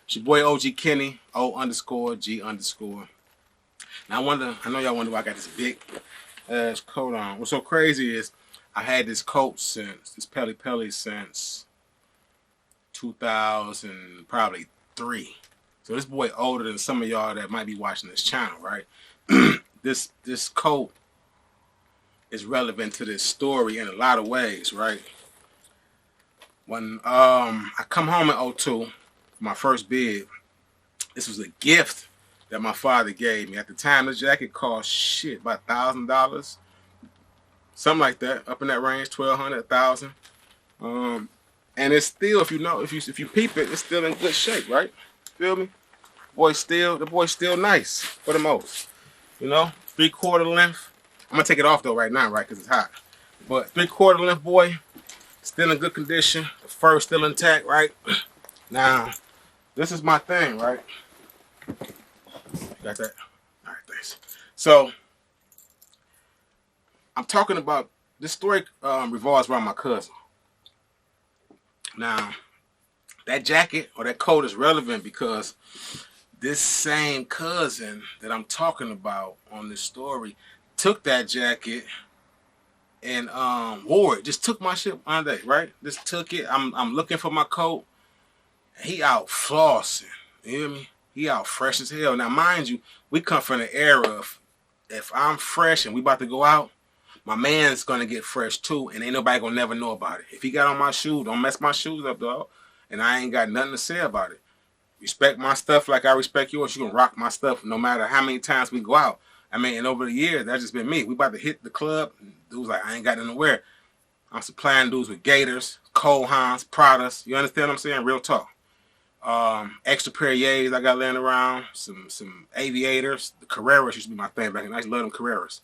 It's your boy OG Kenny, O_G_. Now I know y'all wonder why I got this big ass coat on. What's so crazy is I had this coat this Pelly since 2000, probably 3. So this boy older than some of y'all that might be watching this channel, right? This coat is relevant to this story in a lot of ways, right? When I come home in 02, my first bid, this was a gift that my father gave me. At the time, this jacket cost shit about $1,000, something like that, up in that range, 1,200, 1,000. And it's still, if you peep it, it's still in good shape, right? Feel me? The boy's still nice for the most. You know, 3/4 length. I'm gonna take it off though right now, right? Cause it's hot. But 3/4 length boy, still in good condition. The fur still intact, right? Now, this is my thing, right? Got that? All right, thanks. So, I'm talking about this story revolves around my cousin. Now, that jacket or that coat is relevant because this same cousin that I'm talking about on this story took that jacket and wore it. Just took my shit one day, right? Just took it. I'm looking for my coat. He out flossing. You hear me? He out fresh as hell. Now, mind you, we come from the era of if I'm fresh and we about to go out, my man's gonna get fresh too, and ain't nobody gonna never know about it. If he got on my shoes, don't mess my shoes up, dog. And I ain't got nothing to say about it. Respect my stuff like I respect yours. You can rock my stuff no matter how many times we go out. I mean, and over the years, that's just been me. We about to hit the club. Dudes like, I ain't got nothing to wear. I'm supplying dudes with Gators, Cole Hans, Pradas. You understand what I'm saying? Real talk. Extra Perriers I got laying around. Some Aviators. The Carreras used to be my thing back then. I used to love them Carreras.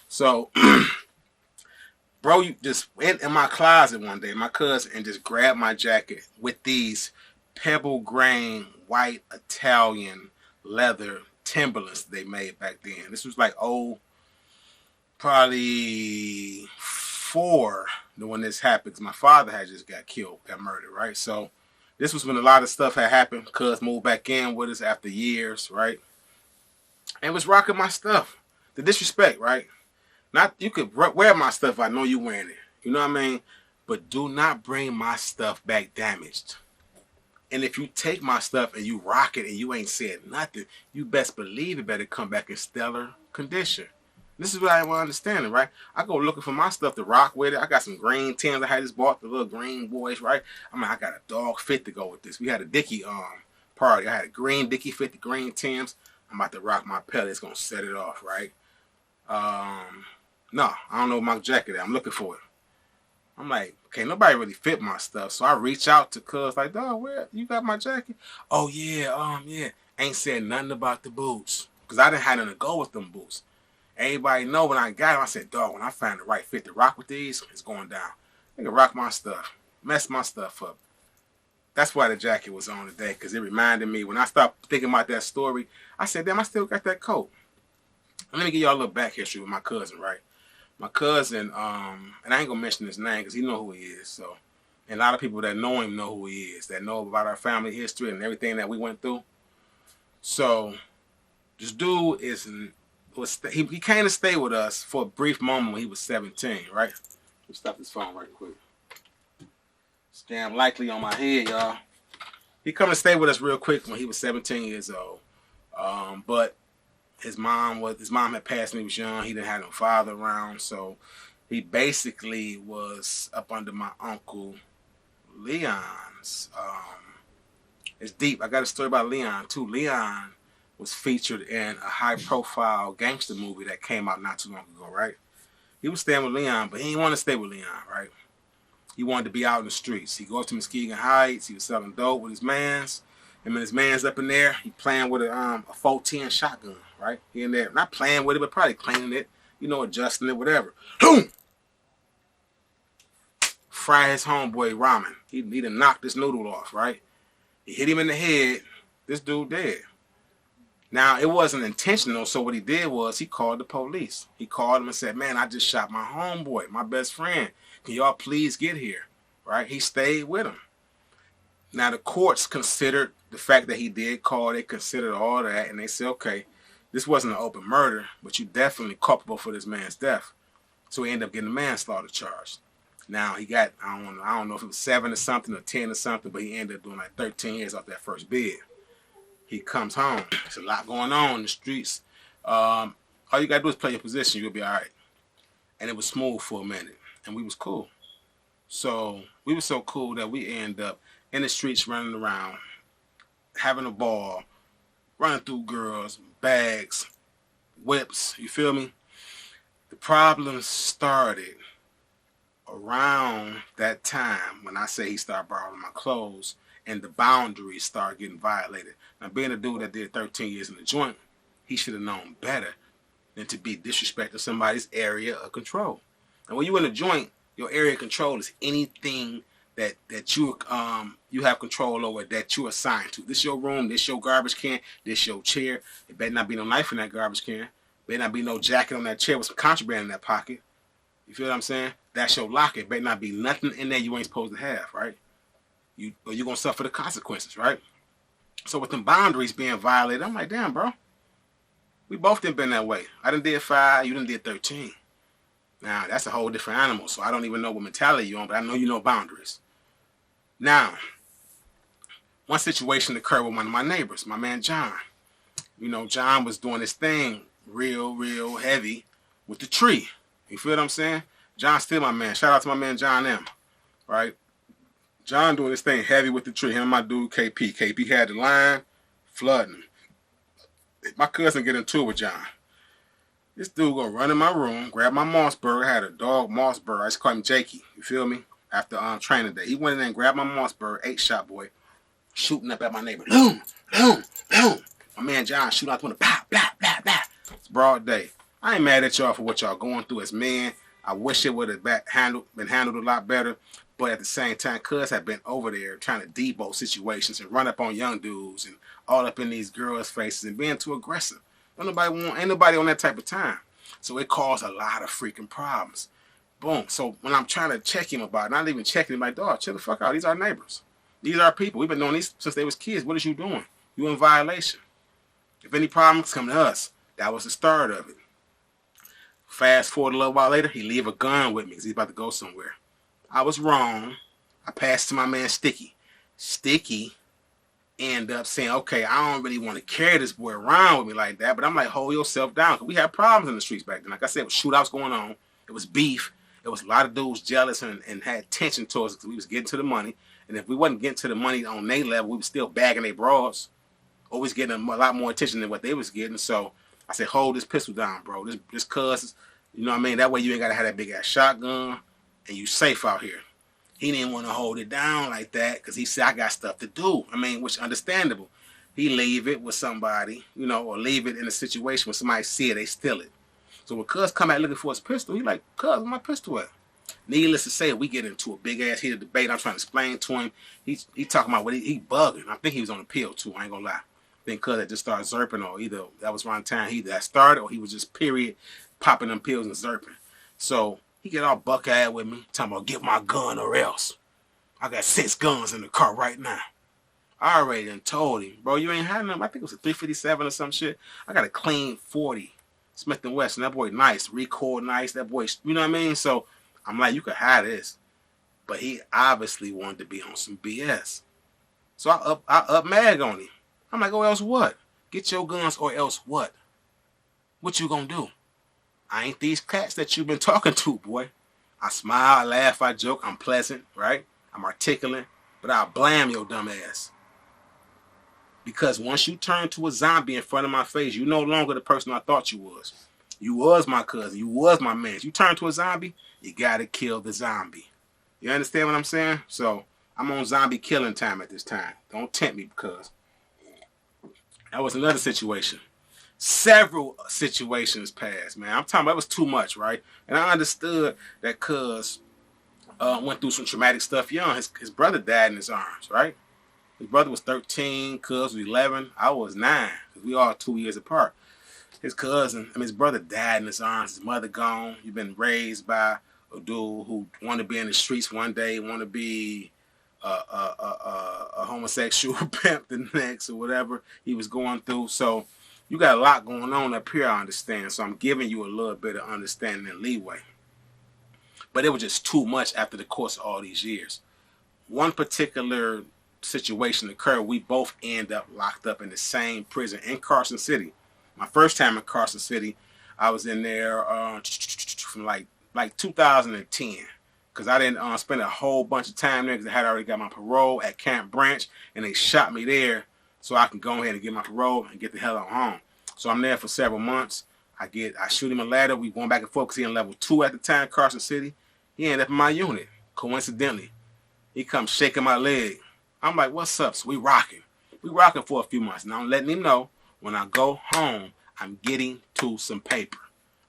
So, bro, you just went in my closet one day, my cousin, and just grabbed my jacket with these pebble grain white Italian leather Timberlands they made back then. This was like probably 4 when this happened, because my father had just got murdered, right? So this was when a lot of stuff had happened. Cuz moved back in with us after years, right? And was rocking my stuff. The disrespect, right? Not you could wear my stuff. I know you wearing it. You know what I mean? But do not bring my stuff back damaged. And if you take my stuff and you rock it and you ain't said nothing, you best believe it better come back in stellar condition. This is what I want to understand, right? I go looking for my stuff to rock with it. I got some green Tims. I had just bought the little green boys, right? I mean, I got a dog fit to go with this. We had a Dickie party. I had a green Dickie fit, the green Tims. I'm about to rock my pellet. It's gonna set it off, right? No, I don't know my jacket. I'm looking for it. I'm like, okay, nobody really fit my stuff. So I reach out to cuz like, dog, where you got my jacket? Oh yeah, yeah. Ain't said nothing about the boots. Cause I didn't have nothing to go with them boots. Everybody know when I got them, I said, dog, when I find the right fit to rock with these, it's going down. They can rock my stuff. Mess my stuff up. That's why the jacket was on today, because it reminded me, when I stopped thinking about that story, I said, damn, I still got that coat. And let me give y'all a little back history with my cousin, right? My cousin, and I ain't gonna mention his name because he know who he is. So, and a lot of people that know him know who he is, that know about our family history and everything that we went through. So, this dude he came to stay with us for a brief moment when he was 17, right? Let me stop this phone right quick. Scam likely on my head, y'all. He come to stay with us real quick when he was 17 years old. But his mom had passed when he was young. He didn't have no father around, so he basically was up under my uncle Leon's. It's deep. I got a story about Leon too. Leon was featured in a high-profile gangster movie that came out not too long ago, right? He was staying with Leon, but he didn't want to stay with Leon, right? He wanted to be out in the streets. He go up to Muskegon Heights. He was selling dope with his mans. Him and his man's up in there. He playing with a 410 shotgun, right? He in there, not playing with it, but probably cleaning it, you know, adjusting it, whatever. Boom! Fry his homeboy ramen. He done knocked this noodle off, right? He hit him in the head. This dude dead. Now, it wasn't intentional, so what he did was he called the police. He called him and said, man, I just shot my homeboy, my best friend. Can y'all please get here, right? He stayed with him. Now, the courts considered the fact that he did call, they considered all that, and they said, okay, this wasn't an open murder, but you definitely culpable for this man's death. So he ended up getting a manslaughter charge. Now he got, I don't know if it was 7 or something or 10 or something, but he ended up doing like 13 years off that first bid. He comes home. There's a lot going on in the streets. All you gotta do is play your position. You'll be all right. And it was smooth for a minute, and we was cool. So we were so cool that we end up in the streets running around, having a ball, running through girls, bags, whips. You feel me? The problem started around that time when I say he started borrowing my clothes and the boundaries started getting violated. Now, being a dude that did 13 years in the joint, he should have known better than to be disrespecting somebody's area of control. And when you're in a joint, your area of control is anything that you have control over, that you're assigned to. This your room, this your garbage can, this your chair. It better not be no knife in that garbage can. Better not be no jacket on that chair with some contraband in that pocket. You feel what I'm saying? That's your locker. It better not be nothing in there you ain't supposed to have, right? Or you're going to suffer the consequences, right? So with them boundaries being violated, I'm like, damn, bro. We both done been that way. I done did 5, you done did 13. Now, that's a whole different animal, so I don't even know what mentality you're on, but I know you know boundaries. Now, one situation occurred with one of my neighbors, my man John. You know, John was doing his thing real heavy with the tree. You feel what I'm saying? John's still my man. Shout out to my man John M. Right? John doing this thing heavy with the tree. Him and my dude KP. KP had the line, flooding. My cousin get into it with John. This dude gonna run in my room, grab my Mossberg. I had a dog Mossberg. I just call him Jakey. You feel me? After training day, he went in there and grabbed my Mossberg, 8-shot boy, shooting up at my neighbor. Boom, boom, boom. My man John shooting out the window. Blah, blah, blah, blah. It's broad day. I ain't mad at y'all for what y'all going through as men. I wish it would have been handled a lot better. But at the same time, cuz had been over there trying to debo situations and run up on young dudes and all up in these girls' faces and being too aggressive. Ain't nobody on that type of time. So it caused a lot of freaking problems. Boom. So when I'm trying to check him about it, not even checking him, like, dog, chill the fuck out. These are neighbors. These are people. We've been doing these since they was kids. What is you doing? You in violation. If any problems, come to us. That was the start of it. Fast forward a little while later, he leave a gun with me because he's about to go somewhere. I was wrong. I passed to my man Sticky. Sticky ended up saying, okay, I don't really want to carry this boy around with me like that, but I'm like, hold yourself down. Because we had problems in the streets back then. Like I said, it was shootouts going on. It was beef. It was a lot of dudes jealous and had tension towards us because we was getting to the money. And if we wasn't getting to the money on their level, we was still bagging their bras. Always getting a lot more attention than what they was getting. So I said, hold this pistol down, bro. This cuz, you know what I mean? That way you ain't got to have that big ass shotgun and you safe out here. He didn't want to hold it down like that because he said, I got stuff to do. I mean, which understandable. He leave it with somebody, you know, or leave it in a situation where somebody see it, they steal it. So when cuz come out looking for his pistol, he like, cuz, where my pistol at? Needless to say, we get into a big ass heated debate. I'm trying to explain to him. He talking about what he bugging. I think he was on a pill too. I ain't gonna lie. I think cuz had just started zerping, or either that was around the time he that started, or he was just period popping them pills and zerping. So he get all buck-eyed with me, talking about get my gun or else. I got 6 guns in the car right now. I already done told him, bro, you ain't had nothing. I think it was a 357 or some shit. I got a clean 40 Smith & Wesson. That boy nice, recoil nice. That boy, you know what I mean? So I'm like, you could have this. But he obviously wanted to be on some BS. So I up mag on him. I'm like, oh, else what? Get your guns or else what? What you gonna do? I ain't these cats that you've been talking to, boy. I smile, I laugh, I joke. I'm pleasant, right? I'm articulate. But I'll blam your dumb ass. Because once you turn to a zombie in front of my face, you no longer the person I thought you was. You was my cousin. You was my man. You turn to a zombie, you gotta kill the zombie. You understand what I'm saying? So I'm on zombie killing time at this time. Don't tempt me because that was another situation. Several situations passed, man. I'm talking about it was too much, right? And I understood that cuz went through some traumatic stuff young. His brother died in his arms, right? His brother was 13, cuz was 11. I was 9. We all 2 years apart. His brother died in his arms. His mother gone. You've been raised by a dude who wanted to be in the streets one day, want to be a homosexual pimp the next or whatever he was going through. So you got a lot going on up here, I understand. So I'm giving you a little bit of understanding and leeway. But it was just too much after the course of all these years. One particular situation occurred. We both end up locked up in the same prison in Carson City. My first time in Carson City, I was in there from like 2010. Because I didn't spend a whole bunch of time there because I had already got my parole at Camp Branch, and they shot me there so I can go ahead and get my parole and get the hell on home. So I'm there for several months. I shoot him a ladder. We going back and forth because he in level 2 at the time, Carson City. He ended up in my unit, coincidentally. He comes shaking my leg. I'm like, what's up? So we rocking. We rocking for a few months. Now I'm letting him know when I go home, I'm getting to some paper.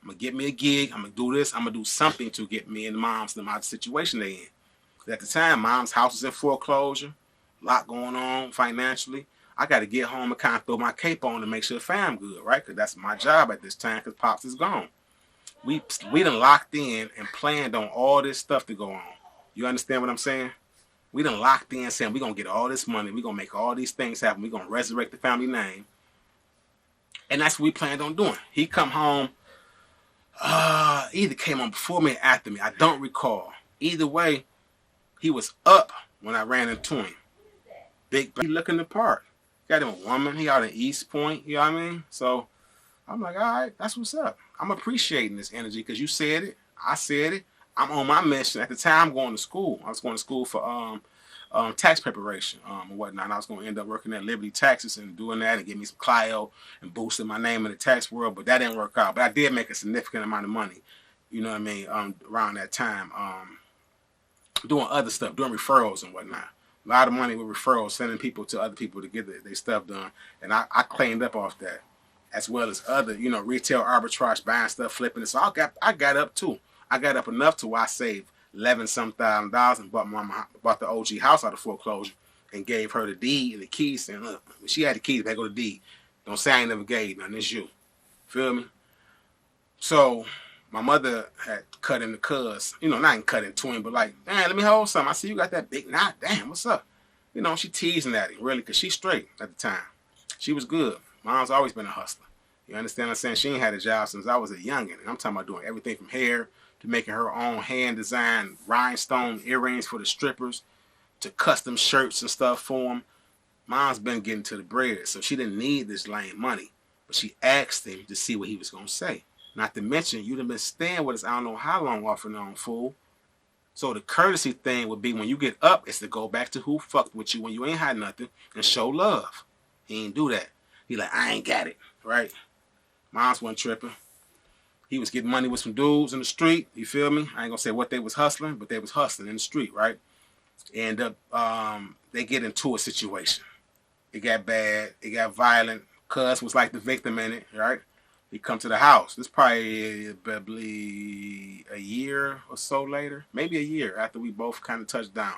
I'm going to get me a gig. I'm going to do this. I'm going to do something to get me and mom's out of the situation they in. At the time, mom's house was in foreclosure. A lot going on financially. I got to get home and kind of throw my cape on to make sure the fam good, right? Because that's my job at this time because Pops is gone. We done locked in and planned on all this stuff to go on. You understand what I'm saying? We done locked in saying we're going to get all this money. We're going to make all these things happen. We're going to resurrect the family name. And that's what we planned on doing. He come home. Either came on before me or after me. I don't recall. Either way, he was up when I ran into him. Big, he looking the part. Got him a woman. He out in East Point. You know what I mean? So I'm like, all right, that's what's up. I'm appreciating this energy because you said it. I said it. I'm on my mission. At the time, I'm going to school. I was going to school for tax preparation and whatnot. And I was going to end up working at Liberty Taxes and doing that and get me some Clio and boosting my name in the tax world. But that didn't work out. But I did make a significant amount of money, you know what I mean, around that time. Doing other stuff, doing referrals and whatnot. A lot of money with referrals, sending people to other people to get their stuff done. And I cleaned up off that, as well as other, retail arbitrage, buying stuff, flipping it. So I got up too. I got up enough to where I saved $11-some thousand and bought the OG house out of foreclosure and gave her the deed and the keys, saying, look, she had the keys, back go to the deed. Don't say I ain't never gave nothing, it's you. Feel me? So my mother had cut in the cuz, not in cut in twin, but like, damn, let me hold something. I see you got that big knot. Damn, what's up? She teasing at him, really, because she's straight at the time. She was good. Mom's always been a hustler. You understand what I'm saying? She ain't had a job since I was a youngin'. And I'm talking about doing everything from hair to making her own hand-designed rhinestone earrings for the strippers to custom shirts and stuff for them. Mom's been getting to the bread, so she didn't need this lame money. But she asked him to see what he was going to say. Not to mention, you done been staying with us I don't know how long off and on, fool. So the courtesy thing would be when you get up, it's to go back to who fucked with you when you ain't had nothing and show love. He ain't do that. He like, I ain't got it, right? Mom's wasn't tripping. He was getting money with some dudes in the street, you feel me? I ain't gonna say what they was hustling, but they was hustling in the street, right? And they get into a situation. It got bad, it got violent. Cuz was like the victim in it, right? He come to the house. This probably a year or so later, maybe a year after we both kind of touched down.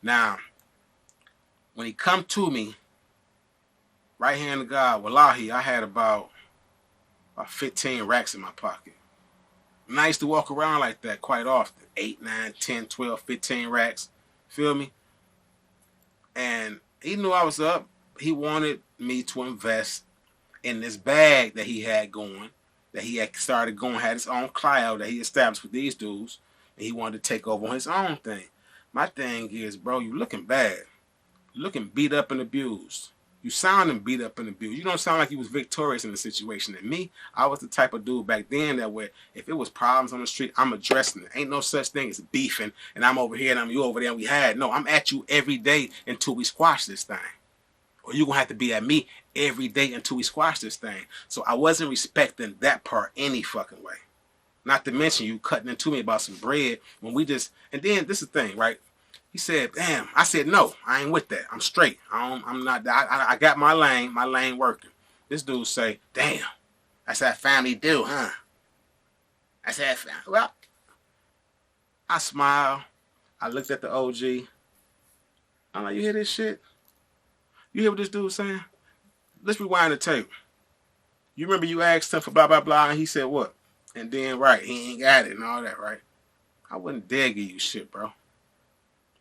Now, when he come to me, right hand of God, wallahi, I had about 15 racks in my pocket. And I used to walk around like that quite often. 8, 9, 10, 12, 15 racks. Feel me? And he knew I was up. He wanted me to invest in this bag that he had going, that he had started going, had his own Clio that he established with these dudes, and he wanted to take over on his own thing. My thing is, bro, you looking bad. You looking beat up and abused. You sounding beat up and abused. You don't sound like you was victorious in the situation. And me, I was the type of dude back then that where if it was problems on the street, I'm addressing it. Ain't no such thing as beefing and I'm over here and I'm you over there and we had. No, I'm at you every day until we squash this thing. Or you're going to have to be at me every day until we squash this thing. So I wasn't respecting that part any fucking way. Not to mention you cutting into me about some bread when we just, and then this is the thing, right? He said, damn. I said, no, I ain't with that. I'm straight. I'm not, I got my lane working. This dude say, damn, that's that family do, huh? That's that family. Well, I smiled. I looked at the OG. I'm like, you hear this shit? You hear what this dude's saying? Let's rewind the tape. You remember you asked him for blah, blah, blah, and he said what? And then, right, he ain't got it and all that, right? I wouldn't dare give you shit, bro.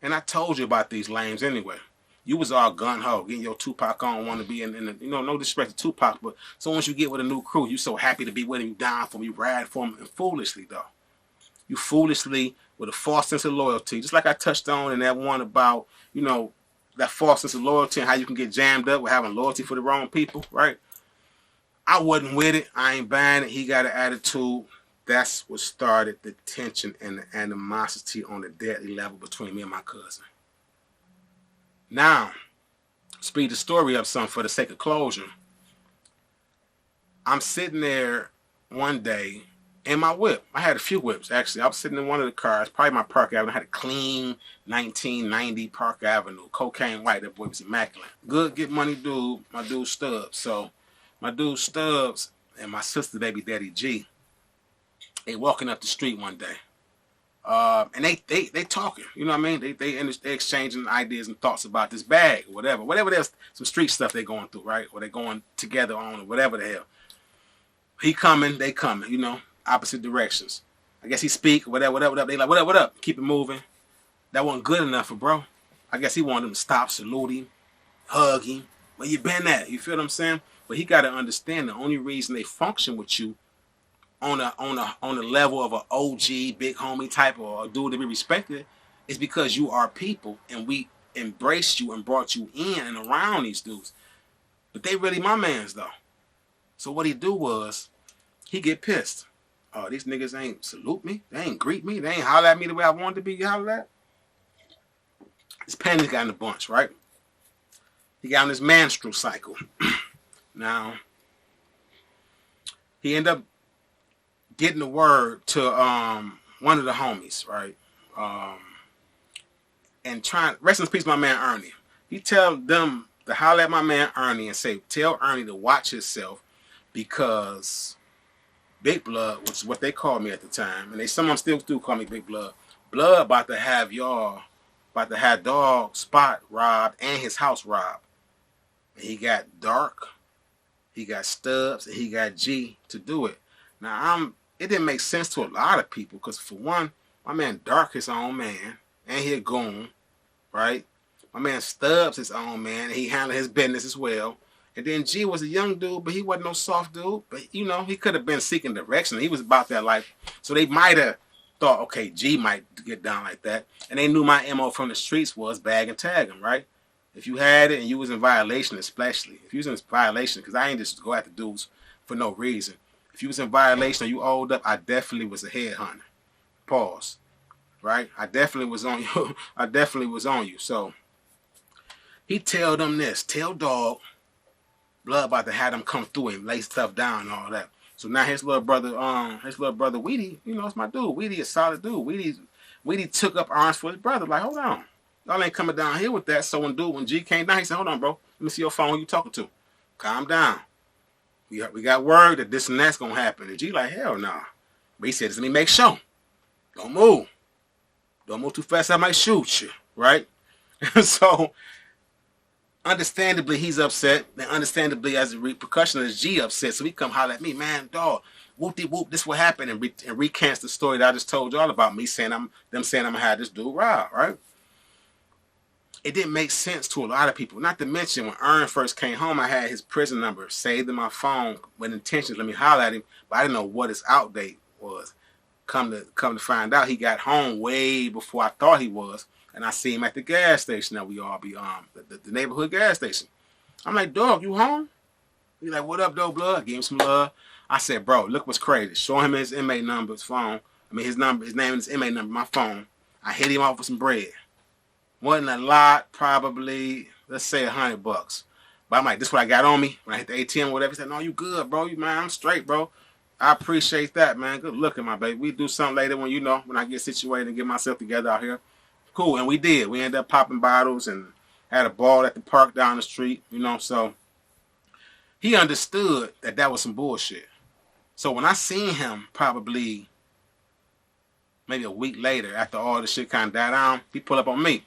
And I told you about these lames anyway. You was all gun-ho, getting your Tupac on, want to be in the, you know, no disrespect to Tupac, but so once you get with a new crew, you so happy to be with him, you down for him, you ride for him, and foolishly, though. You foolishly, with a false sense of loyalty, just like I touched on in that one about, you know, that false sense of loyalty and how you can get jammed up with having loyalty for the wrong people, right? I wasn't with it. I ain't buying it. He got an attitude. That's what started the tension and the animosity on the deadly level between me and my cousin. Now, speed the story up some for the sake of closure. I'm sitting there one day in my whip. I had a few whips, actually. I was sitting in one of the cars, probably my Park Avenue. I had a clean 1990 Park Avenue, cocaine white. That boy was immaculate. Good, get money dude, my dude Stubbs. So my dude Stubbs and my sister, baby daddy G, they walking up the street one day. And they talking, you know what I mean? They exchanging ideas and thoughts about this bag, or whatever there's some street stuff they going through, right? Or they going together on, or whatever the hell. He coming, they coming, you know, opposite directions. I guess he speak, whatever. They like, what up? Keep it moving. That wasn't good enough for bro. I guess he wanted them to stop, salute him, hug him. Where you been at? You feel what I'm saying? But he got to understand the only reason they function with you on a level of an OG, big homie type or a dude to be respected is because you are people and we embraced you and brought you in and around these dudes. But they really my mans though. So what he do was he get pissed. Oh, these niggas ain't salute me. They ain't greet me. They ain't holler at me the way I wanted to be hollered at. His panties got in a bunch, right? He got on his menstrual cycle. Now, he ended up getting the word to one of the homies, right? And trying, rest in peace, my man Ernie. He tell them to holler at my man Ernie and say, tell Ernie to watch himself because Big Blood, which is what they called me at the time, and some of them still do call me Big Blood. Blood about to have Dog Spot robbed and his house robbed. And he got Dark, he got Stubbs, and he got G to do it. Now it didn't make sense to a lot of people because for one, my man Dark his own man, and he a goon, right? My man Stubbs his own man, and he handled his business as well. And then G was a young dude, but he wasn't no soft dude. But, you know, he could have been seeking direction. He was about that life. So they might have thought, okay, G might get down like that. And they knew my MO from the streets was bag and tag him, right? If you had it and you was in violation, especially. If you was in violation, because I ain't just go after dudes for no reason. If you was in violation or you owed up, I definitely was a headhunter. Pause. Right? I definitely was on you. I definitely was on you. So he tell them this. Tell Dog. Blood about to have them come through him, lay stuff down and all that. So now his little brother Weedy, you know, it's my dude. Weedy a solid dude. Weedy took up arms for his brother. Like, hold on. Y'all ain't coming down here with that. So when G came down, he said, hold on, bro. Let me see your phone. Who you talking to? Calm down. We got word that this and that's gonna happen. And G like, hell nah. But he said, let me make sure. Don't move. Don't move too fast, I might shoot you. Right? So understandably, he's upset. And understandably, as a repercussion of G upset. So he come holler at me, man, dog, whoop-de-whoop, this what happened, and recants the story that I just told y'all about me saying I'm gonna have this dude robbed, right? It didn't make sense to a lot of people. Not to mention, when Ern first came home, I had his prison number saved in my phone with intentions. Let me holler at him, but I didn't know what his out date was. Come to find out, he got home way before I thought he was. And I see him at the gas station that we all be the neighborhood gas station. I'm like, dog, you home? He's like, what up, though, blood? I gave him some love. I said, bro, look what's crazy. Show him his inmate number, his phone. I mean, his name and his inmate number, my phone. I hit him off with some bread. Wasn't a lot, probably, let's say $100. But I'm like, this is what I got on me. When I hit the ATM or whatever, he said, no, you good, bro. Man, I'm straight, bro. I appreciate that, man. Good looking, my baby. We do something later when I get situated and get myself together out here. Cool, and we did. We ended up popping bottles and had a ball at the park down the street, you know. So he understood that was some bullshit. So when I seen him probably maybe a week later after all the shit kind of died down, he pulled up on me.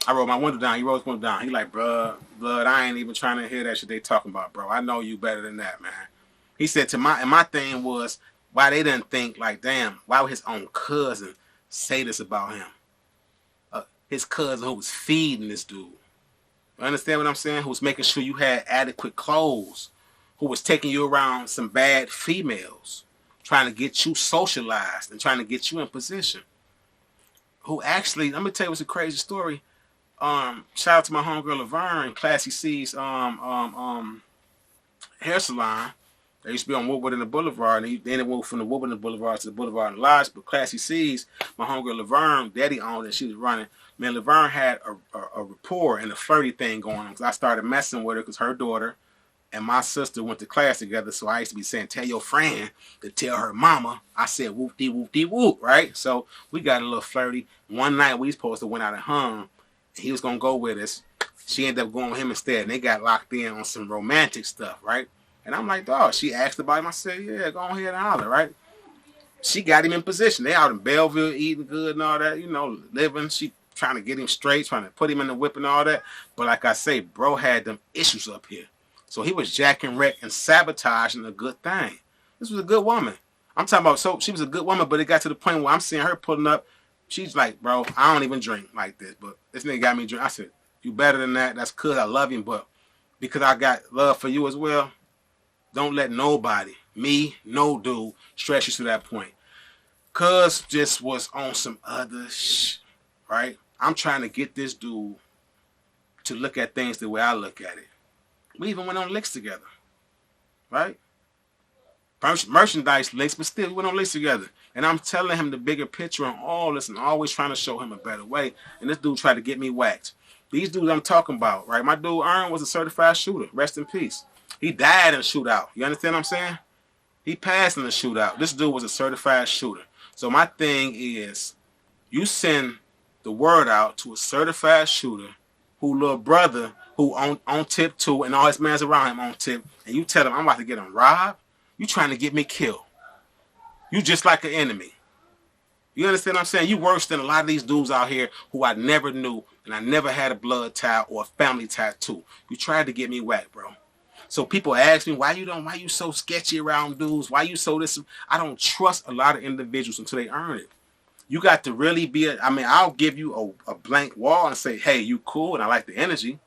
I rolled my window down. He rolled his window down. He like, bruh, blood, I ain't even trying to hear that shit they talking about, bro. I know you better than that, man. He said my thing was, why they didn't think like, damn, why would his own cousin say this about him? his cousin who was feeding this dude. You understand what I'm saying? Who was making sure you had adequate clothes. Who was taking you around some bad females. Trying to get you socialized and trying to get you in position. Who actually, let me tell you what's a crazy story. Shout out to my homegirl Laverne, Classy C's hair salon. They used to be on Woodward and the Boulevard, and then it moved from the Woodward and the Boulevard to the Boulevard and Lodge. But Classy C's, my homegirl Laverne, Daddy owned it. She was running. Man, Laverne had a rapport and a flirty thing going on because I started messing with her because her daughter and my sister went to class together. So I used to be saying, "Tell your friend to tell her mama." I said, "Whoop dee whoop dee whoop," right? So we got a little flirty. One night we supposed to went out and hung. He was gonna go with us. She ended up going with him instead, and they got locked in on some romantic stuff, right? And I'm like, dog. She asked about him. I said, "Yeah, go ahead and holler," right? She got him in position. They out in Belleville eating good and all that, you know, living. She trying to get him straight, trying to put him in the whip and all that. But like I say, bro had them issues up here. So he was jacking wreck and sabotaging a good thing. This was a good woman. I'm talking about, so she was a good woman, but it got to the point where I'm seeing her pulling up. She's like, "Bro, I don't even drink like this, but this nigga got me drink." I said, "You better than that. That's good. I love him, but because I got love for you as well, don't let nobody, me, no dude, stress you to that point." Cuz just was on some other right? I'm trying to get this dude to look at things the way I look at it. We even went on licks together, right? Merchandise licks, but still we went on licks together. And I'm telling him the bigger picture on all this and always trying to show him a better way. And this dude tried to get me whacked. These dudes I'm talking about, right? My dude Ern was a certified shooter. Rest in peace. He died in a shootout. You understand what I'm saying? He passed in the shootout. This dude was a certified shooter. So my thing is, you send the word out to a certified shooter who little brother who on tip too and all his mans around him on tip, and you tell him, "I'm about to get him robbed." You trying to get me killed. You just like an enemy. You understand what I'm saying? You worse than a lot of these dudes out here who I never knew and I never had a blood tie or a family tattoo. You tried to get me whacked, bro. So people ask me, why you so sketchy around dudes? Why you so this? I don't trust a lot of individuals until they earn it. You got to really be, I'll give you a blank wall and say, "Hey, you cool and I like the energy,"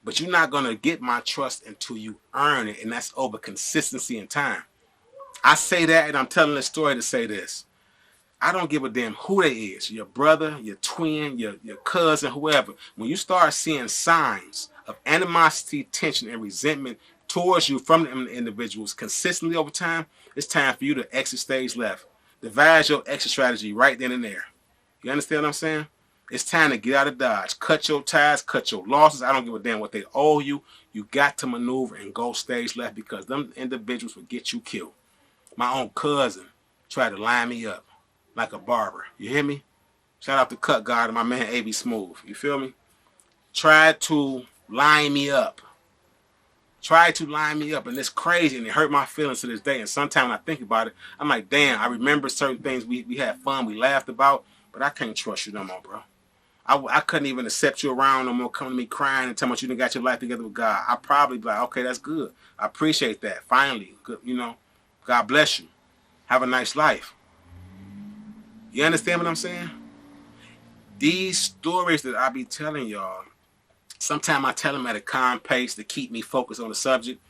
but you're not going to get my trust until you earn it, and that's over consistency and time. I say that, and I'm telling this story to say this. I don't give a damn who they is, your brother, your twin, your cousin, whoever. When you start seeing signs of animosity, tension, and resentment towards you from the individuals consistently over time, it's time for you to exit stage left. Devise your exit strategy right then and there. You understand what I'm saying? It's time to get out of Dodge. Cut your ties, cut your losses. I don't give a damn what they owe you. You got to maneuver and go stage left because them individuals will get you killed. My own cousin tried to line me up like a barber. You hear me? Shout out to Cut God and my man A.B. Smooth. You feel me? Tried to line me up. And it's crazy, and it hurt my feelings to this day. And sometimes when I think about it, I'm like, damn, I remember certain things we had fun, we laughed about, but I can't trust you no more, bro. I couldn't even accept you around no more, coming to me crying and telling me you done got your life together with God. I'd probably be like, okay, that's good. I appreciate that. Finally, good, God bless you. Have a nice life. You understand what I'm saying? These stories that I be telling y'all, sometimes I tell them at a calm pace to keep me focused on the subject.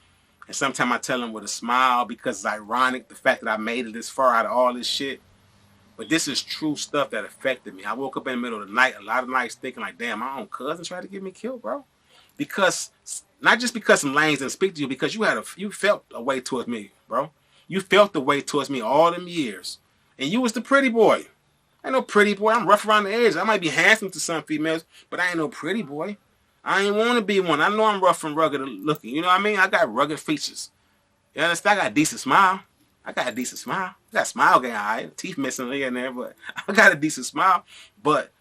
And sometimes I tell them with a smile because it's ironic the fact that I made it this far out of all this shit. But this is true stuff that affected me. I woke up in the middle of the night, a lot of nights thinking like, damn, my own cousin tried to get me killed, bro. Because, not just because some lanes didn't speak to you, because you felt a way towards me, bro. You felt the way towards me all them years. And you was the pretty boy. I ain't no pretty boy. I'm rough around the edges. I might be handsome to some females, but I ain't no pretty boy. I ain't want to be one. I know I'm rough and rugged looking. You know what I mean? I got rugged features. You understand? I got a decent smile. I got a smile game, all right. Teeth missing here and there, but I got a decent smile. But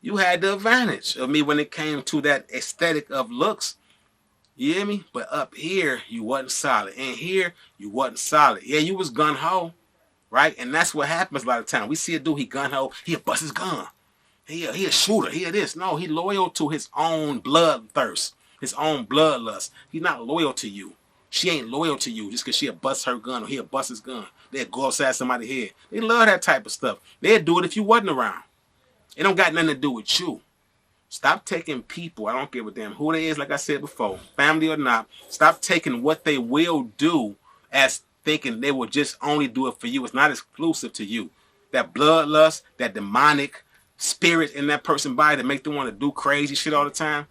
you had the advantage of me when it came to that aesthetic of looks. You hear me? But up here, you wasn't solid. In here, you wasn't solid. Yeah, you was gun-ho, right? And that's what happens a lot of times. We see a dude, he gun-ho, he'll bust his gun. He a shooter, he a this. No, he loyal to his own bloodthirst, his own bloodlust. He's not loyal to you. She ain't loyal to you just because she'll bust her gun or he'll bust his gun. They'll go outside somebody's head. They love that type of stuff. They'll do it if you wasn't around. It don't got nothing to do with you. Stop taking people, I don't give a damn who they is, like I said before, family or not. Stop taking what they will do as thinking they will just only do it for you. It's not exclusive to you. That bloodlust, that demonic spirit in that person's body that make them want to do crazy shit all the time,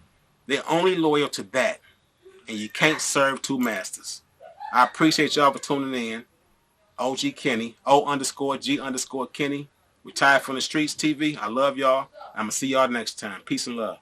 they're only loyal to that. And you can't serve two masters. I appreciate y'all for tuning in. OG Kenny, O_G_Kenny, retired from the streets TV. I love y'all. I'm going to see y'all next time. Peace and love.